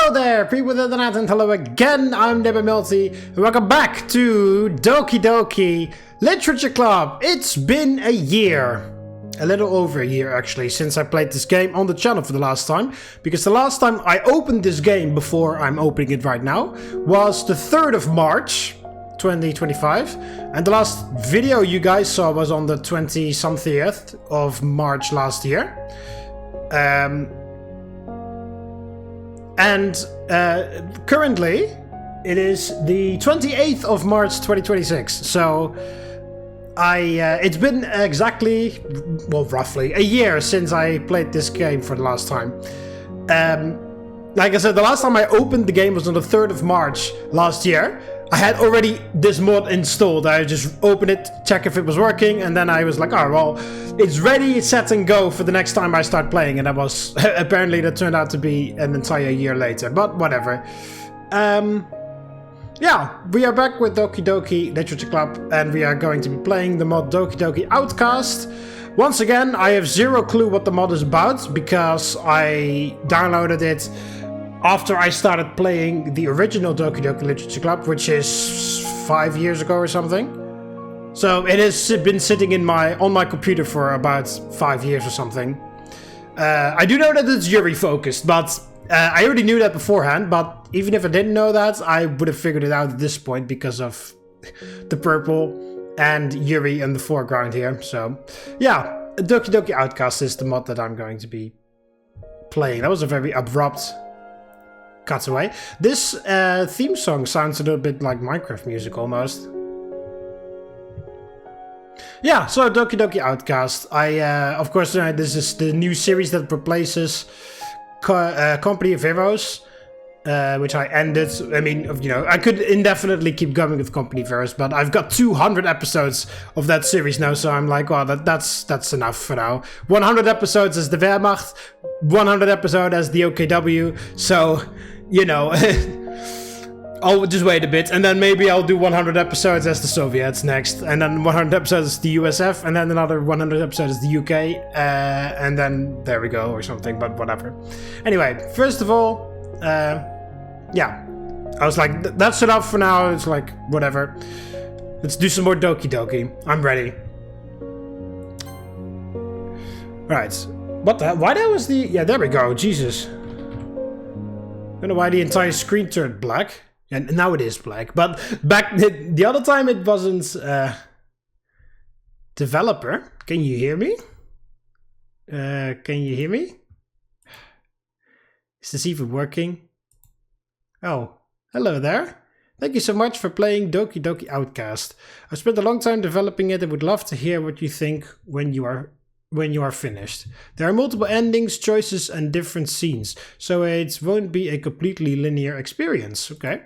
Hello there, people with the internet, and hello again, I'm TheMBmulti, and welcome back to Doki Doki Literature Club. It's been a year. A little over a year, actually, since I played this game on the channel for the last time. Because the last time I opened this game, before I'm opening it right now, was the 3rd of March, 2025. And the last video you guys saw was on the 20-somethingth of March last year. Currently, it is the 28th of March 2026, so it's been exactly, well, roughly a year since I played this game for the last time. Like I said, the last time I opened the game was on the 3rd of March last year. I had already this mod installed. I just opened it, check if it was working, and then I was like, oh, well, it's ready, set and go for the next time I start playing. And that was, apparently that turned out to be an entire year later, but whatever. Yeah, we are back with Doki Doki Literature Club, and we are going to be playing the mod Doki Doki Outcast. Once again, I have zero clue what the mod is about, because I downloaded it after I started playing the original Doki Doki Literature Club, which is 5 years ago or something. So it has been sitting on my computer for about 5 years or something. I do know that it's Yuri focused, but I already knew that beforehand. But even if I didn't know that, I would have figured it out at this point because of the purple and Yuri in the foreground here. So yeah, Doki Doki Outcast is the mod that I'm going to be playing. That was a very abrupt cutaway. This theme song sounds a little bit like Minecraft music almost. Yeah, so Doki Doki Outcast. Of course, this is the new series that replaces Company of Heroes, which I ended. I mean, you know, I could indefinitely keep going with Company of Heroes, but I've got 200 episodes of that series now, so I'm like, well, that's enough for now. 100 episodes as the Wehrmacht, 100 episodes as the OKW, so, you know, I'll just wait a bit, and then maybe I'll do 100 episodes as the Soviets next, and then 100 episodes as the USF, and then another 100 episodes as the UK, and then there we go, or something, but whatever. Anyway, first of all, yeah, I was like, that's enough for now. It's like, whatever. Let's do some more Doki Doki. I'm ready. Right. What the hell? Why that was the... Yeah, there we go. Jesus. I don't know why the entire screen turned black. And now it is black. But back the other time it wasn't... Developer. Can you hear me? Can you hear me? Is this even working? Oh, hello there. Thank you so much for playing Doki Doki Outcast. I've spent a long time developing it and would love to hear what you think when you are finished. There are multiple endings, choices, and different scenes, so it won't be a completely linear experience, okay?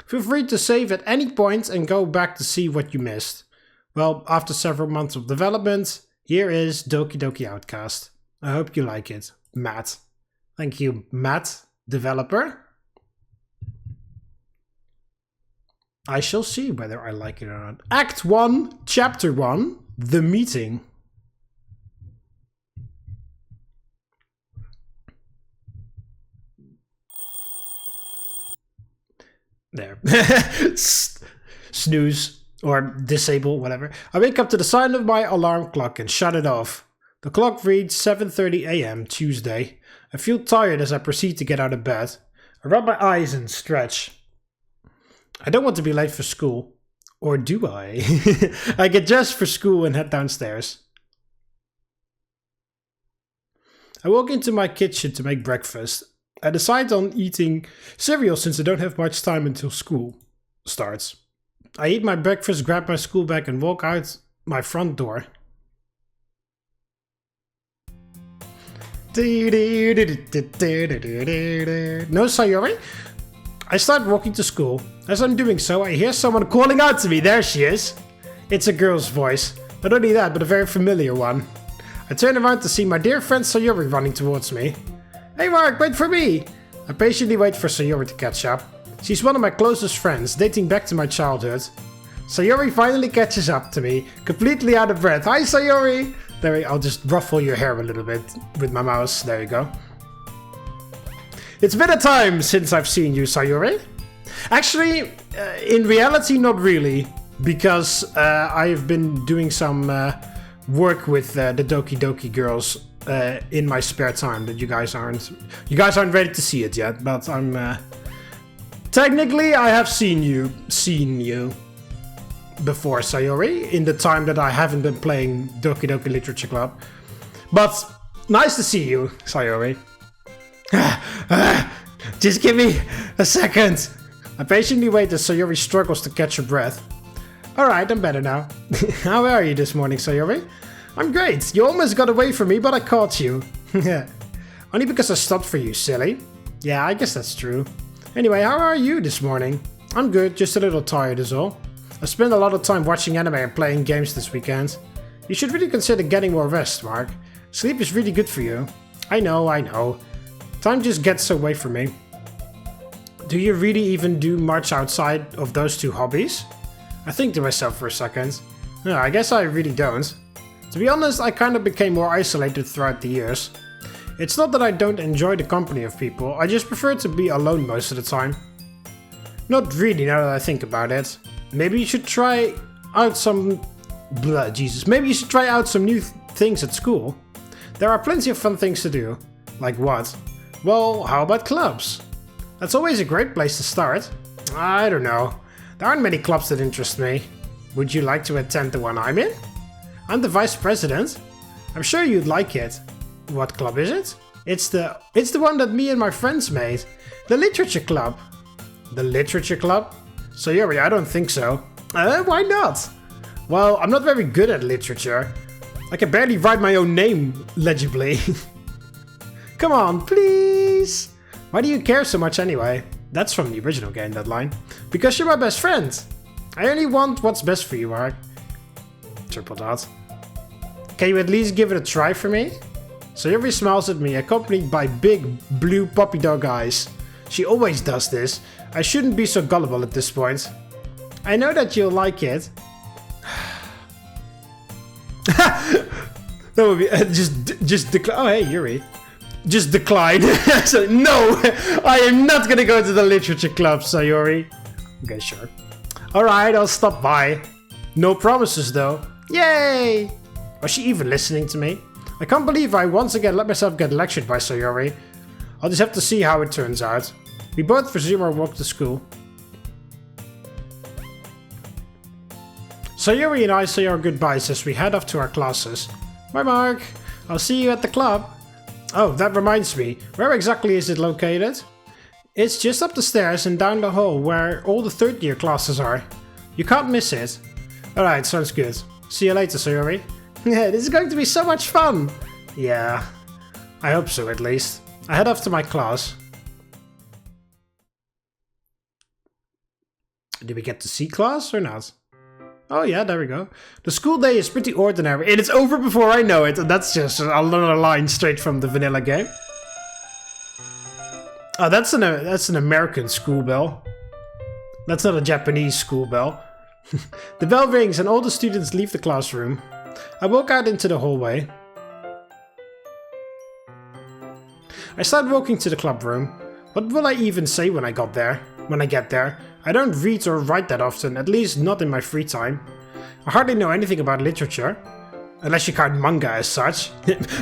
Feel free to save at any point and go back to see what you missed. Well, after several months of development, here is Doki Doki Outcast. I hope you like it. Matt. Thank you, Matt, developer. I shall see whether I like it or not. Act 1, Chapter 1, The Meeting. There. Snooze or disable, whatever. I wake up to the sound of my alarm clock and shut it off. The clock reads 7:30 a.m. Tuesday. I feel tired as I proceed to get out of bed. I rub my eyes and stretch. I don't want to be late for school. Or do I? I get dressed for school and head downstairs. I walk into my kitchen to make breakfast. I decide on eating cereal since I don't have much time until school starts. I eat my breakfast, grab my school bag and walk out my front door. No Sayori? I start walking to school. As I'm doing so, I hear someone calling out to me. There she is. It's a girl's voice. Not only that, but a very familiar one. I turn around to see my dear friend Sayori running towards me. Hey Mark, wait for me! I patiently wait for Sayori to catch up. She's one of my closest friends, dating back to my childhood. Sayori finally catches up to me, completely out of breath. Hi Sayori! There, I'll just ruffle your hair a little bit with my mouse. There you go. It's been a time since I've seen you, Sayuri. Actually, in reality, not really. Because I've been doing some work with the Doki Doki girls in my spare time that you guys aren't ready to see it yet, but I'm technically I have seen you before, Sayuri, in the time that I haven't been playing Doki Doki Literature Club. But nice to see you, Sayuri. Just give me a second. I patiently wait as Sayuri struggles to catch her breath. Alright, I'm better now. How are you this morning, Sayuri? I'm great. You almost got away from me, but I caught you. Only because I stopped for you, silly. Yeah, I guess that's true. Anyway, how are you this morning? I'm good, just a little tired is all. I spent a lot of time watching anime and playing games this weekend. You should really consider getting more rest, Mark. Sleep is really good for you. I know. Time just gets away from me. Do you really even do much outside of those two hobbies? I think to myself for a second. No, I guess I really don't. To be honest, I kind of became more isolated throughout the years. It's not that I don't enjoy the company of people, I just prefer to be alone most of the time. Not really now that I think about it. Maybe you should try out some... Maybe you should try out some new things at school. There are plenty of fun things to do. Like what? Well, how about clubs? That's always a great place to start. I don't know. There aren't many clubs that interest me. Would you like to attend the one I'm in? I'm the vice president. I'm sure you'd like it. What club is it? It's the one that me and my friends made. The literature club. The literature club? Sayuri, I don't think so. Why not? Well, I'm not very good at literature. I can barely write my own name legibly. Come on, please. Why do you care so much anyway? That's from the original game, that line. Because you're my best friend. I only want what's best for you, Mark. Triple dot. Can you at least give it a try for me? Sayuri smiles at me, accompanied by big blue puppy dog eyes. She always does this. I shouldn't be so gullible at this point. I know that you'll like it. That would be just decline. Oh, hey, Yuri. Just decline. So, no, I am not gonna go to the literature club, Sayuri. Okay, sure. Alright, I'll stop by. No promises, though. Yay! Was she even listening to me? I can't believe I once again let myself get lectured by Sayuri. I'll just have to see how it turns out. We both resume our walk to school. Sayuri and I say our goodbyes as we head off to our classes. Bye, Mark. I'll see you at the club. Oh, that reminds me. Where exactly is it located? It's just up the stairs and down the hall where all the third year classes are. You can't miss it. Alright, sounds good. See you later, Sayuri. Yeah, this is going to be so much fun. Yeah, I hope so at least. I head off to my class. Did we get to see class or not? Oh yeah, there we go. The school day is pretty ordinary and it's over before I know it. And that's just another line straight from the vanilla game. Oh, that's an American school bell. That's not a Japanese school bell. The bell rings and all the students leave the classroom. I walk out into the hallway. I start walking to the club room. What will I even say when I get there? I don't read or write that often, at least not in my free time. I hardly know anything about literature. Unless you count manga as such.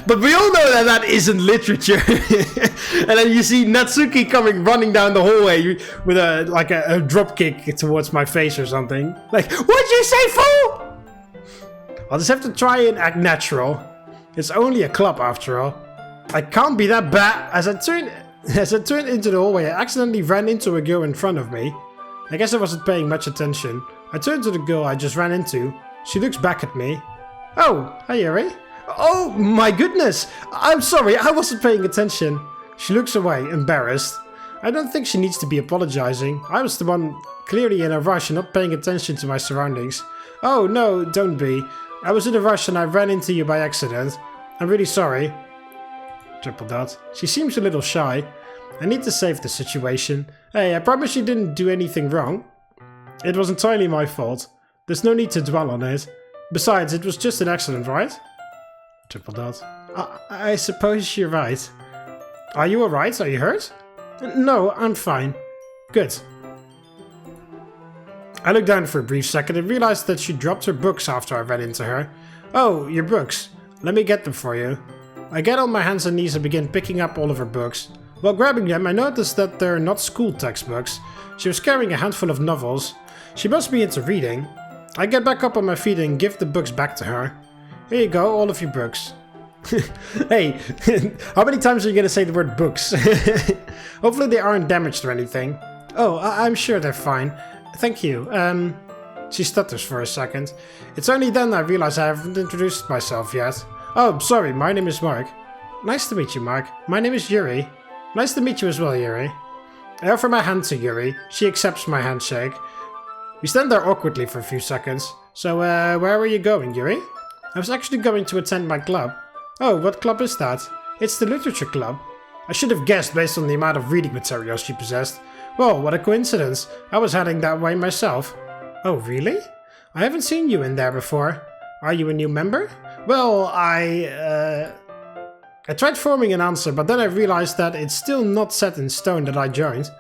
But we all know that that isn't literature. And then you see Natsuki running down the hallway with a drop kick towards my face or something. Like, what'd you say, fool? I'll just have to try and act natural. It's only a club after all. I can't be that bad. As I turned into the hallway, I accidentally ran into a girl in front of me. I guess I wasn't paying much attention. I turned to the girl I just ran into. She looks back at me. Oh, hi Yuri. Oh my goodness! I'm sorry, I wasn't paying attention. She looks away, embarrassed. I don't think she needs to be apologizing. I was the one clearly in a rush and not paying attention to my surroundings. Oh no, don't be. I was in a rush and I ran into you by accident. I'm really sorry. Triple dot. She seems a little shy. I need to save the situation. Hey, I promise you didn't do anything wrong. It was entirely my fault. There's no need to dwell on it. Besides, it was just an accident, right? Triple dot. I suppose you're right. Are you alright? Are you hurt? No, I'm fine. Good. I looked down for a brief second and realized that she dropped her books after I read into her. Oh, your books. Let me get them for you. I get on my hands and knees and begin picking up all of her books. While grabbing them, I noticed that they're not school textbooks. She was carrying a handful of novels. She must be into reading. I get back up on my feet and give the books back to her. Here you go, all of your books. Hey, how many times are you gonna say the word books? Hopefully they aren't damaged or anything. Oh, I'm sure they're fine. Thank you. She stutters for a second. It's only then I realize I haven't introduced myself yet. Oh, sorry, my name is Mark. Nice to meet you, Mark. My name is Yuri. Nice to meet you as well, Yuri. I offer my hand to Yuri. She accepts my handshake. We stand there awkwardly for a few seconds. So, where are you going, Yuri? I was actually going to attend my club. Oh, what club is that? It's the literature club. I should have guessed based on the amount of reading materials she possessed. Well, what a coincidence. I was heading that way myself. Oh, really? I haven't seen you in there before. Are you a new member? Well, I tried forming an answer, but then I realized that it's still not set in stone that I joined.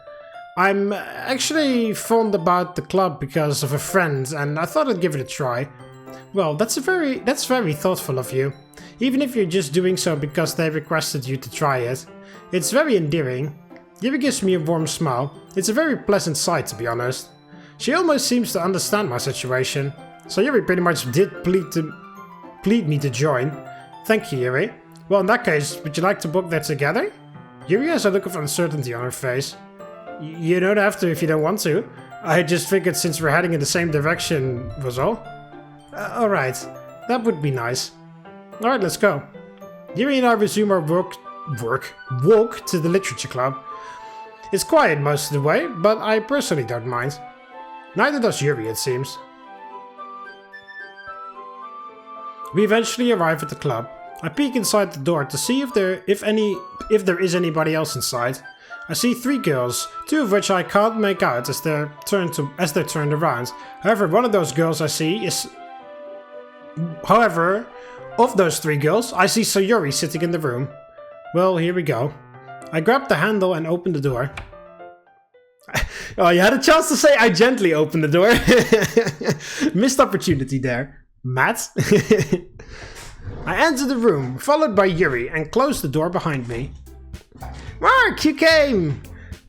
I'm actually fond about the club because of a friend, and I thought I'd give it a try. Well, that's very thoughtful of you. Even if you're just doing so because they requested you to try it. It's very endearing. Yuri gives me a warm smile. It's a very pleasant sight, to be honest. She almost seems to understand my situation. So Yuri pretty much did plead me to join. Thank you, Yuri. Well, in that case, would you like to book that together? Yuri has a look of uncertainty on her face. You don't have to if you don't want to. I just figured since we're heading in the same direction was all. Alright, that would be nice. Alright, let's go. Yuri and I resume our walk to the literature club. It's quiet most of the way, but I personally don't mind. Neither does Yuri, it seems. We eventually arrive at the club. I peek inside the door to see if there is anybody else inside. I see 3 girls, 2 of which I can't make out as they're turned around. However, one of those girls I see is... However, of those 3 girls, I see Sayuri sitting in the room. Well, here we go. I grab the handle and open the door. Oh, you had a chance to say I gently opened the door. Missed opportunity there. Matt. I enter the room, followed by Yuri, and close the door behind me. Mark, you came!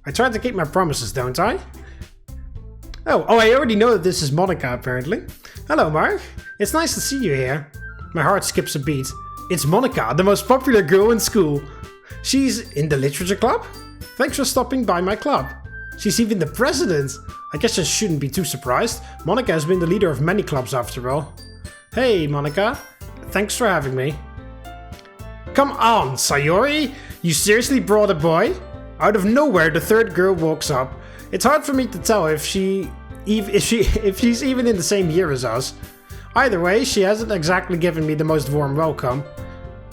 I try to keep my promises, don't I? Oh, I already know that this is Monica, apparently. Hello, Mark. It's nice to see you here. My heart skips a beat. It's Monica, the most popular girl in school. She's in the literature club? Thanks for stopping by my club. She's even the president. I guess I shouldn't be too surprised. Monica has been the leader of many clubs after all. Hey, Monica. Thanks for having me. Come on, Sayori! You seriously brought a boy? Out of nowhere, the 3rd girl walks up. It's hard for me to tell if she's even in the same year as us. Either way, she hasn't exactly given me the most warm welcome.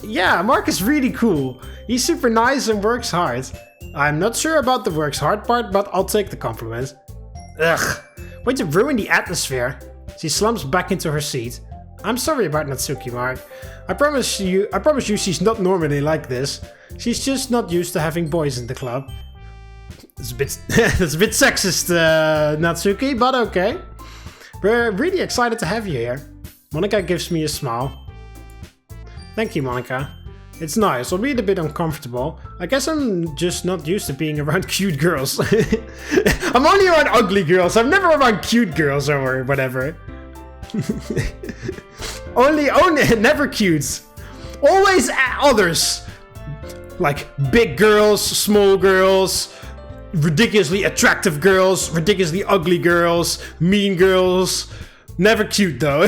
Yeah, Mark is really cool. He's super nice and works hard. I'm not sure about the works hard part, but I'll take the compliment. Ugh, way to ruin the atmosphere. She slumps back into her seat. I'm sorry about Natsuki, Mark. I promise you she's not normally like this. She's just not used to having boys in the club. It's a bit sexist, Natsuki, but okay. We're really excited to have you here. Monica gives me a smile. Thank you, Monica. It's nice, albeit a bit uncomfortable. I guess I'm just not used to being around cute girls. I'm only around ugly girls. I'm never around cute girls or whatever. only never cute. Always others. Like big girls, small girls, ridiculously attractive girls, ridiculously ugly girls, mean girls. Never cute though.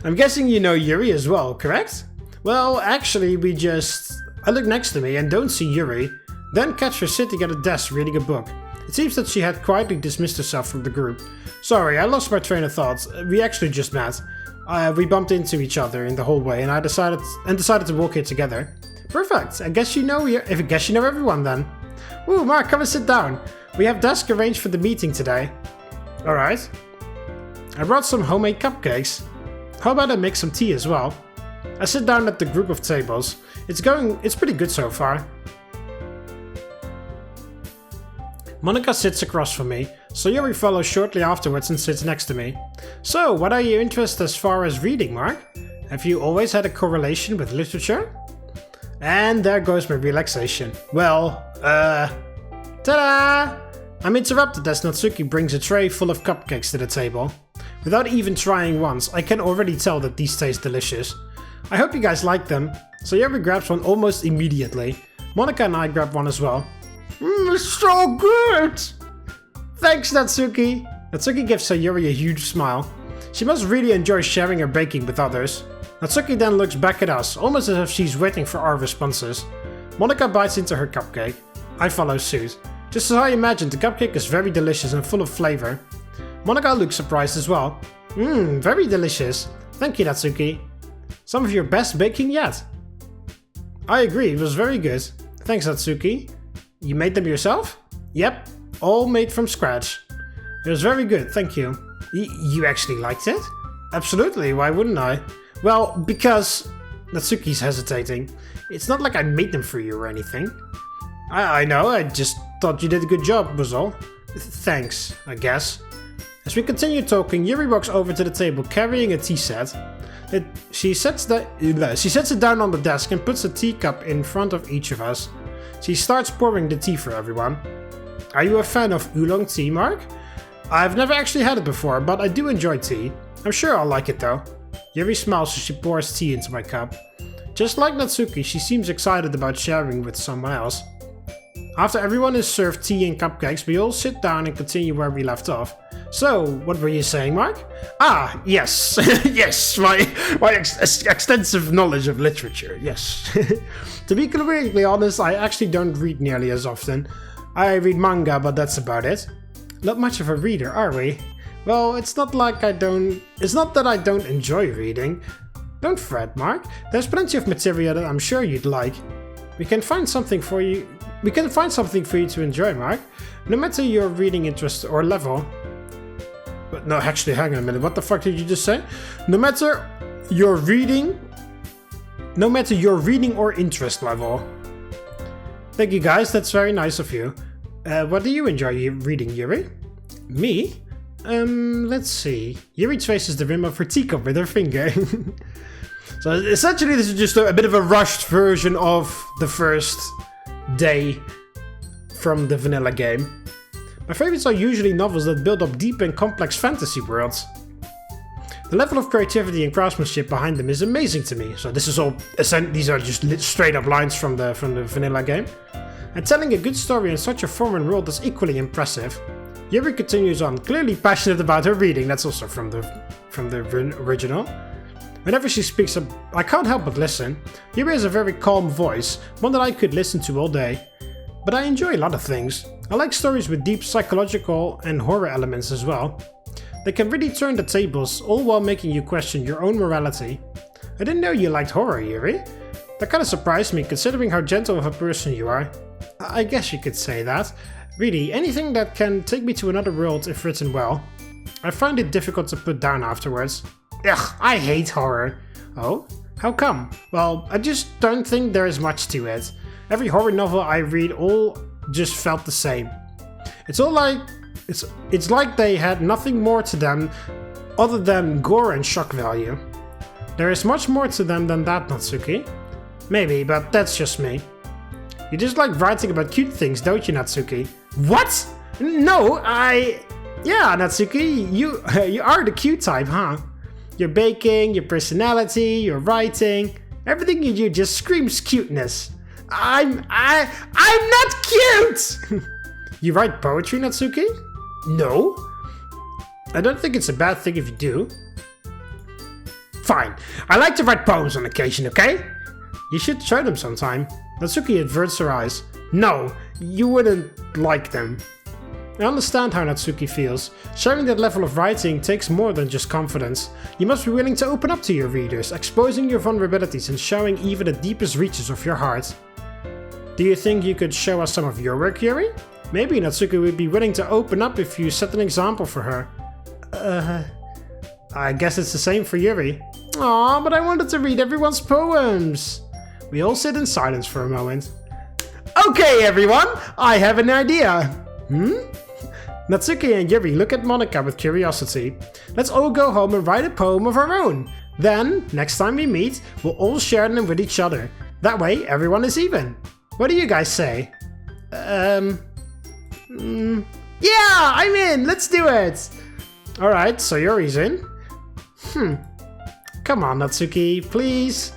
I'm guessing you know Yuri as well, correct? Well, actually I look next to me and don't see Yuri, then catch her sitting at a desk reading a book. It seems that she had quietly dismissed herself from the group. Sorry, I lost my train of thought. We actually just met. We bumped into each other in the hallway and I decided to walk here together. Perfect. I guess you know everyone then. Ooh, Mark, come and sit down. We have desk arranged for the meeting today. Alright. I brought some homemade cupcakes. How about I make some tea as well? I sit down at the group of tables. It's pretty good so far. Monica sits across from me, so Yuri follows shortly afterwards and sits next to me. So, what are your interests as far as reading, Mark? Have you always had a correlation with literature? And there goes my relaxation. Well, ta-da! I'm interrupted as Natsuki brings a tray full of cupcakes to the table. Without even trying once, I can already tell that these taste delicious. I hope you guys like them. So Yuri grabs one almost immediately. Monica and I grab one as well. It's so good! Thanks, Natsuki! Natsuki gives Sayuri a huge smile. She must really enjoy sharing her baking with others. Natsuki then looks back at us, almost as if she's waiting for our responses. Monica bites into her cupcake. I follow suit. Just as I imagined, the cupcake is very delicious and full of flavor. Monica looks surprised as well. Very delicious. Thank you, Natsuki. Some of your best baking yet. I agree, it was very good. Thanks, Natsuki. You made them yourself? Yep, all made from scratch. It was very good, thank you. You actually liked it? Absolutely, why wouldn't I? Well, because... Natsuki's hesitating. It's not like I made them for you or anything. I know, I just thought you did a good job, was all. Thanks, I guess. As we continue talking, Yuri walks over to the table carrying a tea set. She sets it down on the desk and puts a teacup in front of each of us. She starts pouring the tea for everyone. Are you a fan of oolong tea, Mark? I've never actually had it before, but I do enjoy tea. I'm sure I'll like it though. Yuri smiles as she pours tea into my cup. Just like Natsuki, she seems excited about sharing with someone else. After everyone is served tea and cupcakes, we all sit down and continue where we left off. So, what were you saying, Mark? Ah, yes. Yes, my extensive knowledge of literature, yes. To be completely honest, I actually don't read nearly as often. I read manga, but that's about it. Not much of a reader, are we? Well, it's not that I don't enjoy reading. Don't fret, Mark. There's plenty of material that I'm sure you'd like. We can find something for you to enjoy, Mark. No matter your reading interest or level. But no, actually, hang on a minute. What the fuck did you just say? No matter your reading or interest level. Thank you, guys. That's very nice of you. What do you enjoy reading, Yuri? Me? Let's see. Yuri traces the rim of her teacup with her finger. So essentially, this is just a bit of a rushed version of the first day from the vanilla game. My favorites are usually novels that build up deep and complex fantasy worlds. The level of creativity and craftsmanship behind them is amazing to me. So these are just straight up lines from the vanilla game. And telling a good story in such a foreign world is equally impressive. Yuri continues on, clearly passionate about her reading. That's also from the original. Whenever she speaks up, I can't help but listen. Yuri has a very calm voice, one that I could listen to all day. But I enjoy a lot of things. I like stories with deep psychological and horror elements as well. They can really turn the tables, all while making you question your own morality. I didn't know you liked horror, Yuri. That kind of surprised me, considering how gentle of a person you are. I guess you could say that. Really, anything that can take me to another world if written well. I find it difficult to put down afterwards. Ugh, I hate horror. Oh? How come? Well, I just don't think there is much to it. Every horror novel I read all just felt the same. It's like they had nothing more to them other than gore and shock value. There is much more to them than that, Natsuki. Maybe, but that's just me. You just like writing about cute things, don't you, Natsuki? What? No, Yeah, Natsuki, you are the cute type, huh? Your baking, your personality, your writing, everything you do just screams cuteness. I'm not cute! You write poetry, Natsuki? No. I don't think it's a bad thing if you do. Fine. I like to write poems on occasion, okay? You should show them sometime. Natsuki averts her eyes. No, you wouldn't like them. I understand how Natsuki feels. Sharing that level of writing takes more than just confidence. You must be willing to open up to your readers, exposing your vulnerabilities and showing even the deepest reaches of your heart. Do you think you could show us some of your work, Yuri? Maybe Natsuki would be willing to open up if you set an example for her. I guess it's the same for Yuri. Aw, but I wanted to read everyone's poems. We all sit in silence for a moment. Okay, everyone, I have an idea. Natsuki and Yuri look at Monika with curiosity. Let's all go home and write a poem of our own. Then, next time we meet, we'll all share them with each other. That way, everyone is even. What do you guys say? Yeah, I'm in! Let's do it! Alright, so Yuri's in. Come on, Natsuki, please.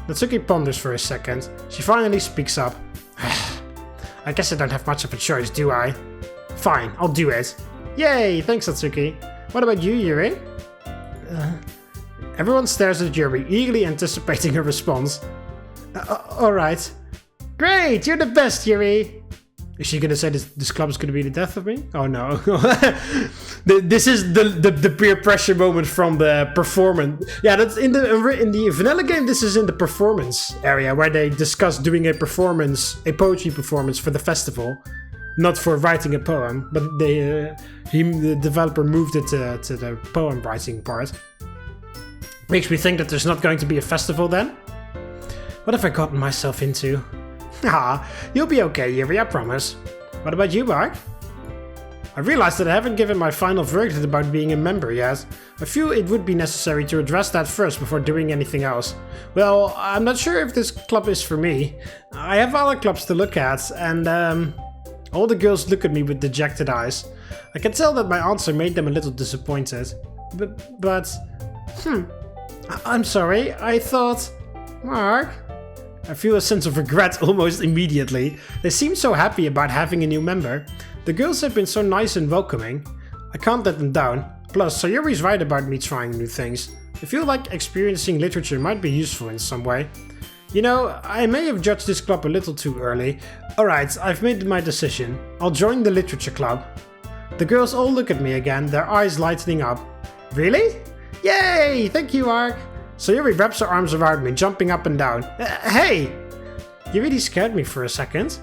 Natsuki ponders for a second. She finally speaks up. I guess I don't have much of a choice, do I? Fine, I'll do it. Yay, thanks Natsuki. What about you, Yuri? Everyone stares at Yuri, eagerly anticipating her response. Alright. Great, you're the best, Yuri. Is she gonna say this club is gonna be the death of me? Oh no. This is the peer pressure moment from the performance. Yeah, that's in the vanilla game. This is in the performance area where they discuss doing a poetry performance for the festival, not for writing a poem. But the developer moved it to the poem writing part. Makes me think that there's not going to be a festival then. What have I gotten myself into? Ah, you'll be okay, Yuri, I promise. What about you, Mark? I realized that I haven't given my final verdict about being a member yet. I feel it would be necessary to address that first before doing anything else. Well, I'm not sure if this club is for me. I have other clubs to look at, and all the girls look at me with dejected eyes. I can tell that my answer made them a little disappointed. But I'm sorry, I thought... Mark? I feel a sense of regret almost immediately. They seem so happy about having a new member. The girls have been so nice and welcoming. I can't let them down. Plus, Sayuri's right about me trying new things. I feel like experiencing literature might be useful in some way. You know, I may have judged this club a little too early. Alright, I've made my decision. I'll join the literature club. The girls all look at me again, their eyes lightening up. Really? Yay! Thank you, Mark. Sayuri wraps her arms around me, jumping up and down. Hey! You really scared me for a second.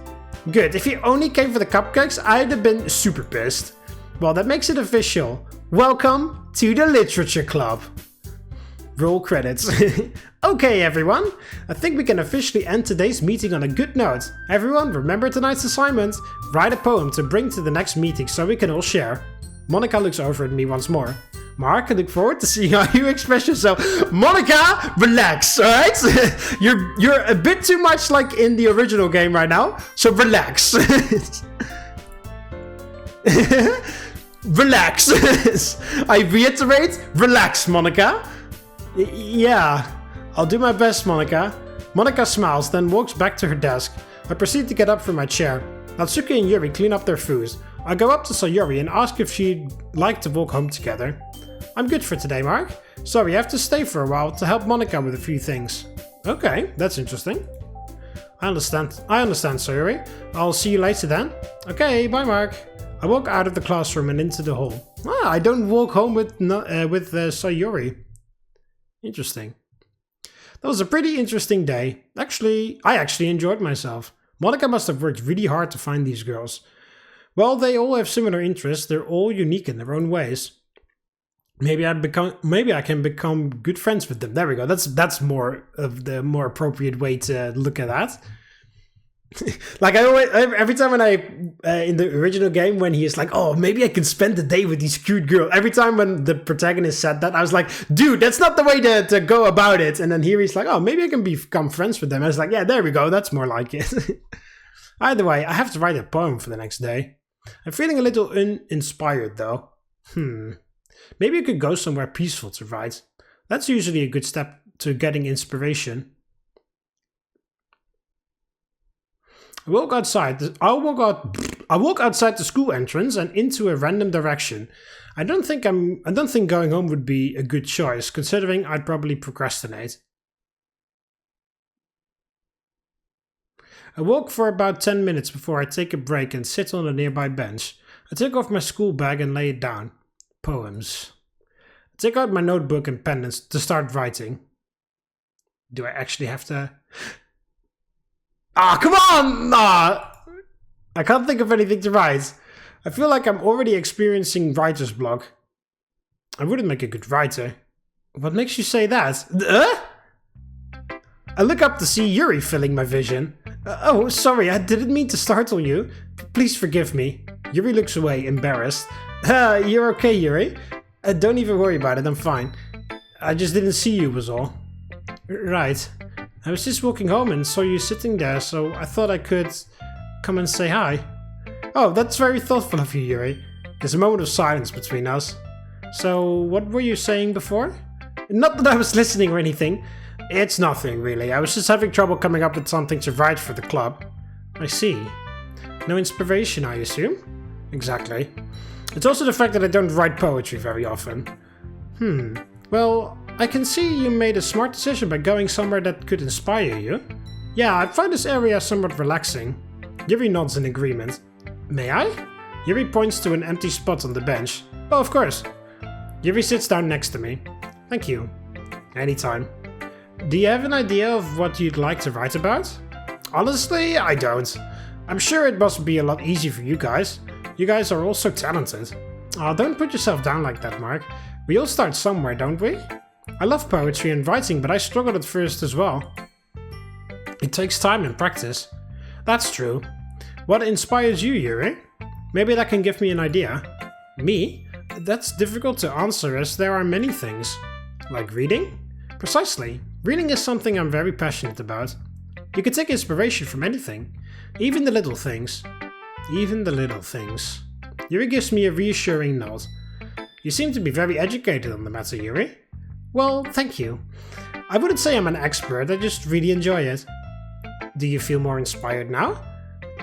Good, if you only came for the cupcakes, I'd have been super pissed. Well, that makes it official. Welcome to the Literature Club. Roll credits. Okay, everyone. I think we can officially end today's meeting on a good note. Everyone, remember tonight's assignment. Write a poem to bring to the next meeting so we can all share. Monika looks over at me once more. Mark, I look forward to seeing how you express yourself. Monika, relax, alright? You're a bit too much like in the original game right now, so relax. Relax. I reiterate, relax, Monika. Yeah, I'll do my best, Monika. Monika smiles, then walks back to her desk. I proceed to get up from my chair. Natsuki and Yuri clean up their food. I go up to Sayuri and ask if she'd like to walk home together. I'm good for today, Mark. Sorry, I have to stay for a while to help Monika with a few things. Okay, that's interesting. I understand, Sayuri. I'll see you later then. Okay, bye, Mark. I walk out of the classroom and into the hall. I don't walk home with Sayuri. Interesting. That was a pretty interesting day. I actually enjoyed myself. Monika must have worked really hard to find these girls. Well, they all have similar interests. They're all unique in their own ways. Maybe I can become good friends with them. There we go. That's more of the more appropriate way to look at that. Like every time when in the original game when he is like, oh, maybe I can spend the day with these cute girls. Every time when the protagonist said that, I was like, dude, that's not the way to go about it. And then here he's like, oh, maybe I can become friends with them. I was like, yeah, there we go. That's more like it. Either way, I have to write a poem for the next day. I'm feeling a little uninspired though. Maybe I could go somewhere peaceful to write. That's usually a good step to getting inspiration. I walk outside the school entrance and into a random direction. I don't think going home would be a good choice, considering I'd probably procrastinate. I walk for about 10 minutes before I take a break and sit on a nearby bench. I take off my school bag and lay it down. Poems. I take out my notebook and pen to start writing. Do I actually have to... come on! I can't think of anything to write. I feel like I'm already experiencing writer's block. I wouldn't make a good writer. What makes you say that? I look up to see Yuri filling my vision. Oh, sorry, I didn't mean to startle you. Please forgive me. Yuri looks away, embarrassed. You're okay, Yuri? Don't even worry about it, I'm fine. I just didn't see you was all. Right. I was just walking home and saw you sitting there, so I thought I could come and say hi. Oh, that's very thoughtful of you, Yuri. There's a moment of silence between us. So, what were you saying before? Not that I was listening or anything. It's nothing, really. I was just having trouble coming up with something to write for the club. I see. No inspiration, I assume? Exactly. It's also the fact that I don't write poetry very often. Well, I can see you made a smart decision by going somewhere that could inspire you. Yeah, I find this area somewhat relaxing. Yuri nods in agreement. May I? Yuri points to an empty spot on the bench. Oh, of course. Yuri sits down next to me. Thank you. Anytime. Do you have an idea of what you'd like to write about? Honestly, I don't. I'm sure it must be a lot easier for you guys. You guys are all so talented. Oh, don't put yourself down like that, Mark. We all start somewhere, don't we? I love poetry and writing, but I struggled at first as well. It takes time and practice. That's true. What inspires you, Yuri? Maybe that can give me an idea. Me? That's difficult to answer as there are many things. Like reading? Precisely. Reading is something I'm very passionate about. You can take inspiration from anything. Even the little things. Even the little things. Yuri gives me a reassuring nod. You seem to be very educated on the matter, Yuri. Well, thank you. I wouldn't say I'm an expert, I just really enjoy it. Do you feel more inspired now?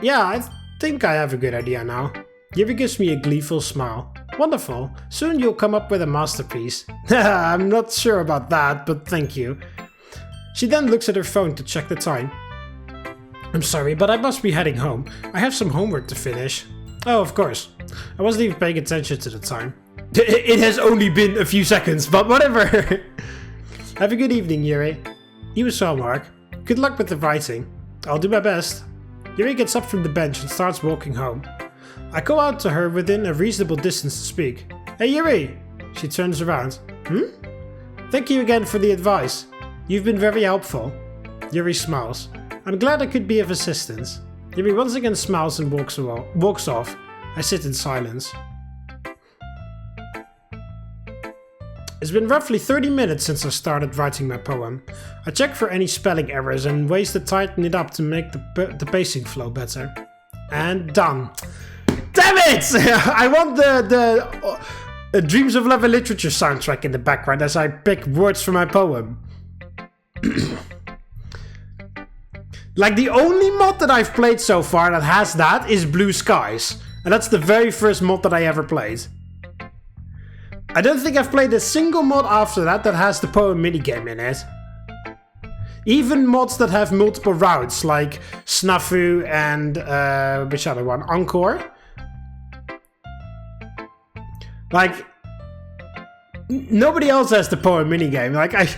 Yeah, I think I have a good idea now. Yuri gives me a gleeful smile. Wonderful. Soon you'll come up with a masterpiece. I'm not sure about that, but thank you. She then looks at her phone to check the time. I'm sorry, but I must be heading home. I have some homework to finish. Oh, of course. I wasn't even paying attention to the time. It has only been a few seconds, but whatever. Have a good evening, Yuri. You as well, Mark. Good luck with the writing. I'll do my best. Yuri gets up from the bench and starts walking home. I go out to her within a reasonable distance to speak. Hey, Yuri! She turns around. Thank you again for the advice. You've been very helpful. Yuri smiles. I'm glad I could be of assistance. Yuri once again smiles and walks off. I sit in silence. It's been roughly 30 minutes since I started writing my poem. I check for any spelling errors and ways to tighten it up to make the pacing flow better. And done. Damn it! I want the Dreams of Love and Literature soundtrack in the background as I pick words for my poem. Like, the only mod that I've played so far that has that is Blue Skies. And that's the very first mod that I ever played. I don't think I've played a single mod after that that has the poem minigame in it. Even mods that have multiple routes, like Snafu and, which other one? Encore? Like, nobody else has the poem minigame. Like, I've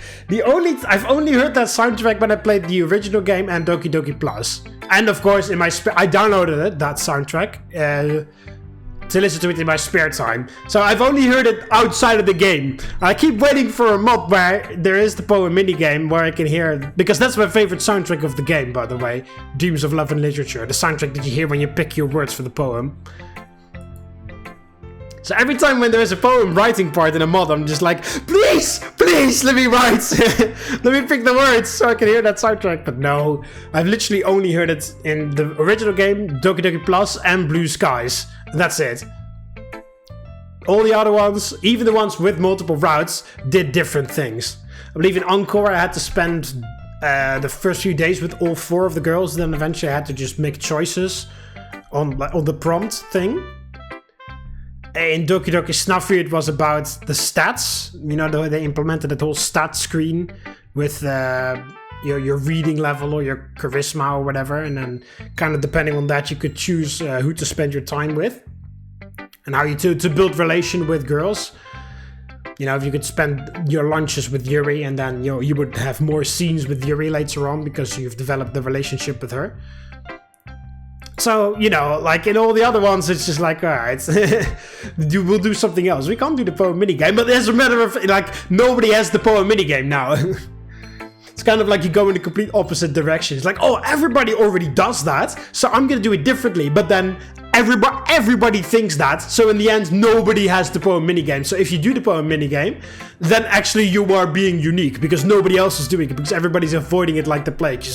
only heard that soundtrack when I played the original game and Doki Doki Plus. And of course, in my I downloaded it, that soundtrack, to listen to it in my spare time. So I've only heard it outside of the game. I keep waiting for a mod where there is the poem minigame where I can hear it, because that's my favorite soundtrack of the game, by the way. Dreams of Love and Literature, the soundtrack that you hear when you pick your words for the poem. So every time when there's a poem writing part in a mod, I'm just like, please, please, let me write. Let me pick the words so I can hear that soundtrack. But no, I've literally only heard it in the original game, Doki Doki Plus and Blue Skies. That's it. All the other ones, even the ones with multiple routes, did different things. I believe in Encore I had to spend the first few days with all 4 of the girls, then eventually I had to just make choices on the prompt thing. In Doki Doki Snafu it was about the stats. You know, they implemented that whole stat screen with your reading level or your charisma or whatever, and then kind of depending on that you could choose who to spend your time with and how you to build relation with girls. You know, if you could spend your lunches with Yuri and then you would have more scenes with Yuri later on because you've developed the relationship with her. So, you know, like in all the other ones, it's just like, alright, we'll do something else. We can't do the poem minigame, but as a matter of, like, nobody has the poem minigame now. It's kind of like you go in the complete opposite direction. It's like, oh, everybody already does that, so I'm gonna do it differently. But then everybody thinks that, so in the end, nobody has the poem minigame. So if you do the poem minigame, then actually you are being unique because nobody else is doing it, because everybody's avoiding it like the plague. You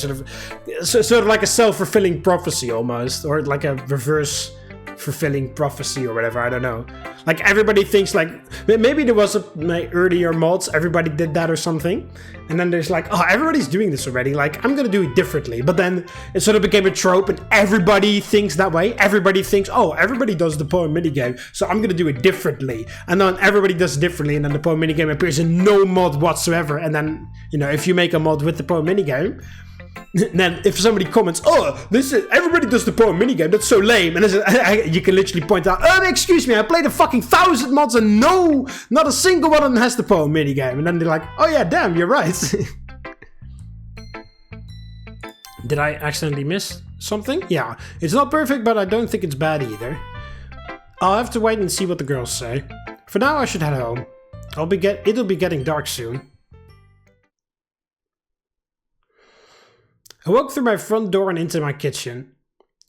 sort of like a self-fulfilling prophecy almost, or like a reverse fulfilling prophecy or whatever, I don't know. Like everybody thinks like, maybe there was my earlier mods, everybody did that or something, and then there's like, oh, everybody's doing this already, like I'm gonna do it differently. But then it sort of became a trope and everybody thinks that way. Everybody thinks, oh, everybody does the poem minigame, so I'm gonna do it differently. And then everybody does it differently, and then the poem minigame appears in no mod whatsoever. And then, you know, if you make a mod with the poem minigame, then if somebody comments, oh, this is, everybody does the poem minigame, that's so lame, and you can literally point out, oh, excuse me, I played a fucking 1,000 mods and no, not a single one of them has the poem minigame. And then they're like, oh yeah, damn, you're right. Did I accidentally miss something? Yeah, it's not perfect, but I don't think it's bad either. I'll have to wait and see what the girls say. For now, I should head home. It'll be getting dark soon. I walked through my front door and into my kitchen.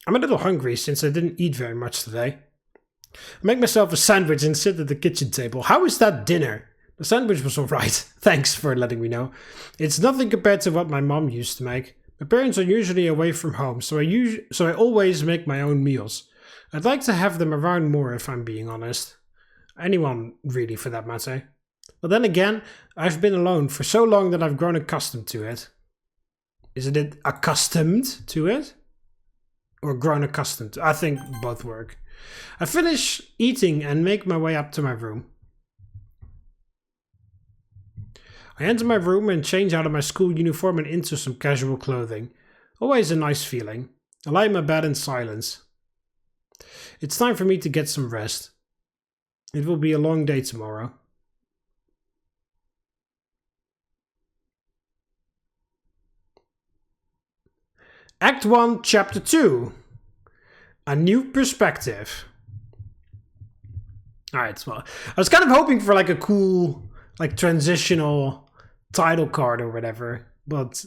I'm a little hungry since I didn't eat very much today. I make myself a sandwich and sit at the kitchen table. How is that dinner? The sandwich was alright. Thanks for letting me know. It's nothing compared to what my mom used to make. My parents are usually away from home, so I always make my own meals. I'd like to have them around more if I'm being honest. Anyone really, for that matter. But then again, I've been alone for so long that I've grown accustomed to it. Isn't it accustomed to it? Or grown accustomed? I think both work. I finish eating and make my way up to my room. I enter my room and change out of my school uniform and into some casual clothing. Always a nice feeling. I lie in my bed in silence. It's time for me to get some rest. It will be a long day tomorrow. Act 1, Chapter 2. A new perspective. Alright, well, I was kind of hoping for like a cool, like transitional title card or whatever, but,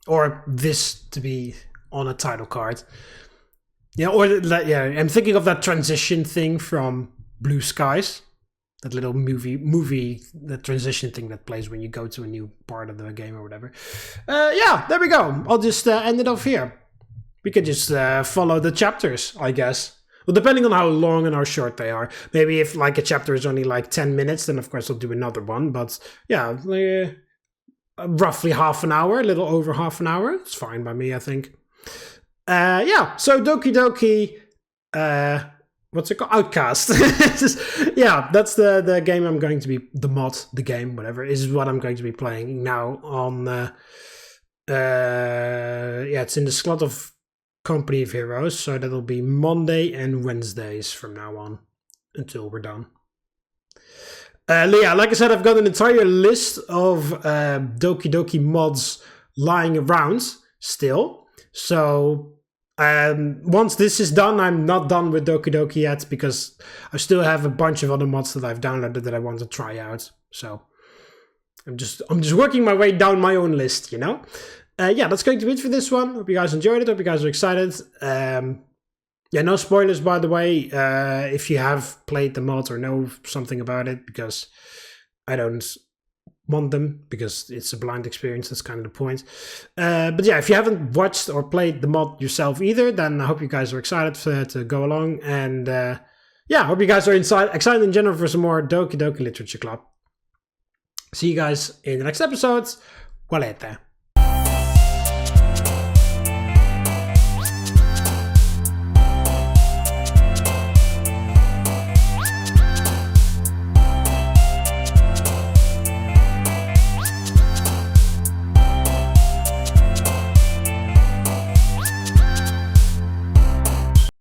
or this to be on a title card. Yeah, or, yeah, I'm thinking of that transition thing from Blue Skies. That little movie, the transition thing that plays when you go to a new part of the game or whatever. Yeah, there we go. I'll just end it off here. We could just follow the chapters, I guess. Well, depending on how long and how short they are. Maybe if like a chapter is only like 10 minutes, then of course I'll do another one. But yeah, roughly half an hour, a little over half an hour. It's fine by me, I think. Yeah, so Doki Doki... what's it called? Outcast. Yeah, that's the game I'm going to be, the mod, the game, whatever, is what I'm going to be playing now on, yeah, it's in the slot of Company of Heroes, so that'll be Monday and Wednesdays from now on, until we're done. Yeah, like I said, I've got an entire list of Doki Doki mods lying around still, so... once this is done, I'm not done with Doki Doki yet, because I still have a bunch of other mods that I've downloaded that I want to try out. So I'm just working my way down my own list, you know? Yeah, that's going to be it for this one. Hope you guys enjoyed it. Hope you guys are excited. Yeah, no spoilers, by the way, if you have played the mod or know something about it, because I don't want them, because it's a blind experience. That's kind of the point. But yeah, if you haven't watched or played the mod yourself either, then I hope you guys are excited to go along. And yeah, I hope you guys are excited in general for some more Doki Doki Literature Club. See you guys in the next episode. Quietest.